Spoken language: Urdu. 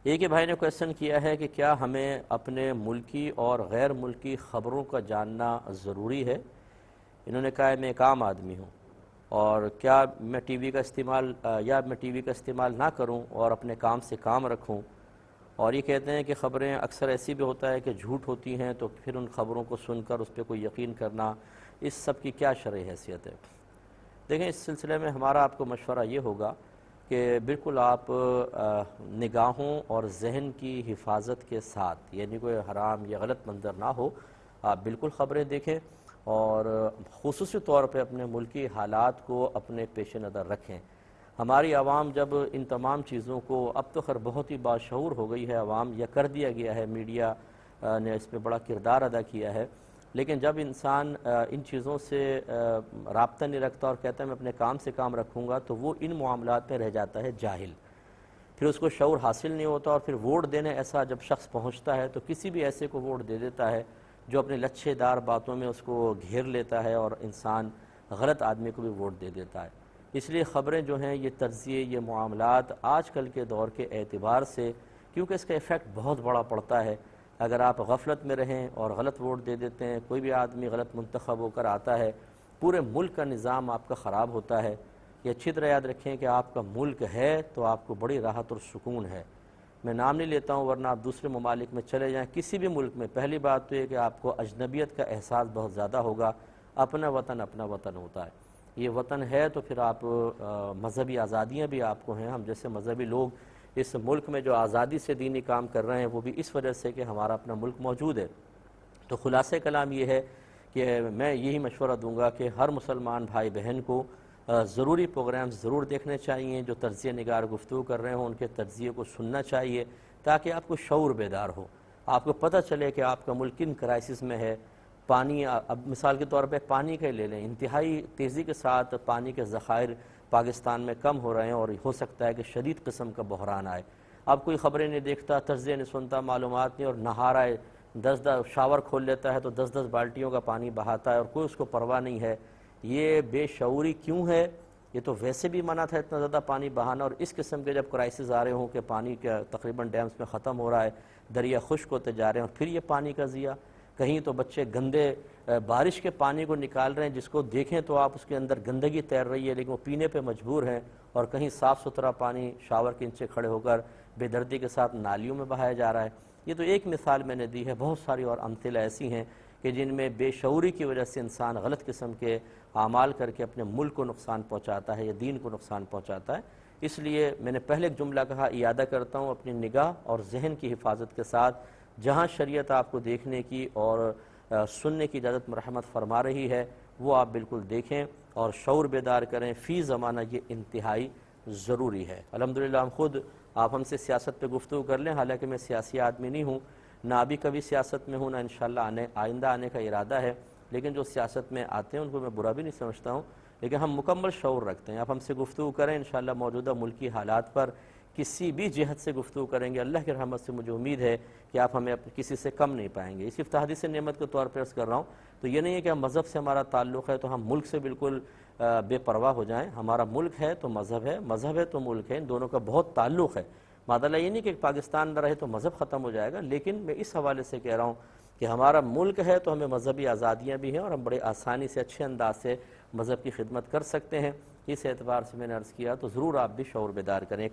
ایک ہی بھائی نے کویسچن کیا ہے کہ کیا ہمیں اپنے ملکی اور غیر ملکی خبروں کا جاننا ضروری ہے؟ انہوں نے کہا ہے میں ایک عام آدمی ہوں اور کیا میں ٹی وی کا استعمال نہ کروں اور اپنے کام سے کام رکھوں؟ اور یہ کہتے ہیں کہ خبریں اکثر ایسی بھی ہوتا ہے کہ جھوٹ ہوتی ہیں، تو پھر ان خبروں کو سن کر اس پہ کوئی یقین کرنا، اس سب کی کیا شرعی حیثیت ہے؟ دیکھیں، اس سلسلے میں ہمارا آپ کو مشورہ یہ ہوگا کہ بالکل آپ نگاہوں اور ذہن کی حفاظت کے ساتھ، یعنی کوئی حرام یا غلط منظر نہ ہو، آپ بالکل خبریں دیکھیں اور خصوصی طور پہ اپنے ملکی حالات کو اپنے پیش نظر رکھیں۔ ہماری عوام جب ان تمام چیزوں کو، اب تو خیر بہت ہی باشعور ہو گئی ہے عوام، یا کر دیا گیا ہے، میڈیا نے اس پہ بڑا کردار ادا کیا ہے، لیکن جب انسان ان چیزوں سے رابطہ نہیں رکھتا اور کہتا ہے میں اپنے کام سے کام رکھوں گا، تو وہ ان معاملات میں رہ جاتا ہے جاہل، پھر اس کو شعور حاصل نہیں ہوتا، اور پھر ووٹ دینے ایسا جب شخص پہنچتا ہے تو کسی بھی ایسے کو ووٹ دے دیتا ہے جو اپنے لچھے دار باتوں میں اس کو گھیر لیتا ہے، اور انسان غلط آدمی کو بھی ووٹ دے دیتا ہے۔ اس لیے خبریں جو ہیں، یہ تجزیے، یہ معاملات آج کل کے دور کے اعتبار سے، کیونکہ اس کا ایفیکٹ بہت بڑا پڑتا ہے، اگر آپ غفلت میں رہیں اور غلط ووٹ دے دیتے ہیں، کوئی بھی آدمی غلط منتخب ہو کر آتا ہے، پورے ملک کا نظام آپ کا خراب ہوتا ہے۔ یہ اچھی طرح یاد رکھیں کہ آپ کا ملک ہے تو آپ کو بڑی راحت اور سکون ہے۔ میں نام نہیں لیتا ہوں ورنہ آپ دوسرے ممالک میں چلے جائیں، کسی بھی ملک میں، پہلی بات تو یہ کہ آپ کو اجنبیت کا احساس بہت زیادہ ہوگا۔ اپنا وطن ہوتا ہے، یہ وطن ہے تو پھر آپ مذہبی آزادیاں بھی آپ کو ہیں۔ ہم جیسے مذہبی لوگ اس ملک میں جو آزادی سے دینی کام کر رہے ہیں، وہ بھی اس وجہ سے کہ ہمارا اپنا ملک موجود ہے۔ تو خلاصہ کلام یہ ہے کہ میں یہی مشورہ دوں گا کہ ہر مسلمان بھائی بہن کو ضروری پروگرامز ضرور دیکھنے چاہیے، جو تجزیہ نگار گفتگو کر رہے ہوں ان کے تجزیے کو سننا چاہیے، تاکہ آپ کو شعور بیدار ہو، آپ کو پتہ چلے کہ آپ کا ملک کن کرائسس میں ہے۔ پانی، اب مثال کے طور پہ پانی کا لے لیں، انتہائی تیزی کے ساتھ پانی کے ذخائر پاکستان میں کم ہو رہے ہیں، اور ہو سکتا ہے کہ شدید قسم کا بحران آئے۔ اب کوئی خبریں نہیں دیکھتا، تجزیہ نہیں سنتا، معلومات نہیں، اور نہا رہا ہے، 10 شاور کھول لیتا ہے تو 10 بالٹیوں کا پانی بہاتا ہے اور کوئی اس کو پرواہ نہیں ہے۔ یہ بے شعوری کیوں ہے؟ یہ تو ویسے بھی منع تھا اتنا زیادہ پانی بہانا، اور اس قسم کے جب کرائسس آ رہے ہوں کہ پانی کا تقریباً ڈیمز میں ختم ہو رہا ہے، دریا خشک ہوتے جا رہے ہیں، اور پھر یہ پانی کا ضیاع، کہیں تو بچے گندے بارش کے پانی کو نکال رہے ہیں، جس کو دیکھیں تو آپ اس کے اندر گندگی تیر رہی ہے، لیکن وہ پینے پہ مجبور ہیں، اور کہیں صاف ستھرا پانی شاور کے نیچے کھڑے ہو کر بے دردی کے ساتھ نالیوں میں بہایا جا رہا ہے۔ یہ تو ایک مثال میں نے دی ہے، بہت ساری اور امثلہ ایسی ہیں کہ جن میں بے شعوری کی وجہ سے انسان غلط قسم کے اعمال کر کے اپنے ملک کو نقصان پہنچاتا ہے یا دین کو نقصان پہنچاتا ہے۔ اس لیے میں نے پہلے ایک جملہ کہا، اعادہ کرتا ہوں، اپنی نگاہ اور ذہن کی حفاظت کے ساتھ جہاں شریعت آپ کو دیکھنے کی اور سننے کی اجازت مرحمت فرما رہی ہے، وہ آپ بالکل دیکھیں اور شعور بیدار کریں۔ فی زمانہ یہ انتہائی ضروری ہے۔ الحمدللہ ہم خود، آپ ہم سے سیاست پہ گفتگو کر لیں، حالانکہ میں سیاسی آدمی نہیں ہوں، نہ ابھی کبھی سیاست میں ہوں، نہ انشاءاللہ آئندہ آنے کا ارادہ ہے، لیکن جو سیاست میں آتے ہیں ان کو میں برا بھی نہیں سمجھتا ہوں، لیکن ہم مکمل شعور رکھتے ہیں۔ آپ ہم سے گفتگو کریں، انشاءاللہ موجودہ ملکی حالات پر کسی بھی جہت سے گفتگو کریں گے، اللہ کی رحمت سے مجھے امید ہے کہ آپ ہمیں کسی سے کم نہیں پائیں گے۔ اس افتتاحی سے نعمت کے طور پر عرض کر رہا ہوں، تو یہ نہیں ہے کہ ہم مذہب سے ہمارا تعلق ہے تو ہم ملک سے بالکل بے پرواہ ہو جائیں۔ ہمارا ملک ہے تو مذہب ہے، مذہب ہے تو ملک ہے، ان دونوں کا بہت تعلق ہے۔ معذاللہ یہ نہیں کہ پاکستان نہ رہے تو مذہب ختم ہو جائے گا، لیکن میں اس حوالے سے کہہ رہا ہوں کہ ہمارا ملک ہے تو ہمیں مذہبی آزادیاں بھی ہیں، اور ہم بڑے آسانی سے اچھے انداز سے مذہب کی خدمت کر سکتے ہیں۔ اس اعتبار سے میں نے عرض کیا، تو ضرور آپ بھی شعور بیدار کریں۔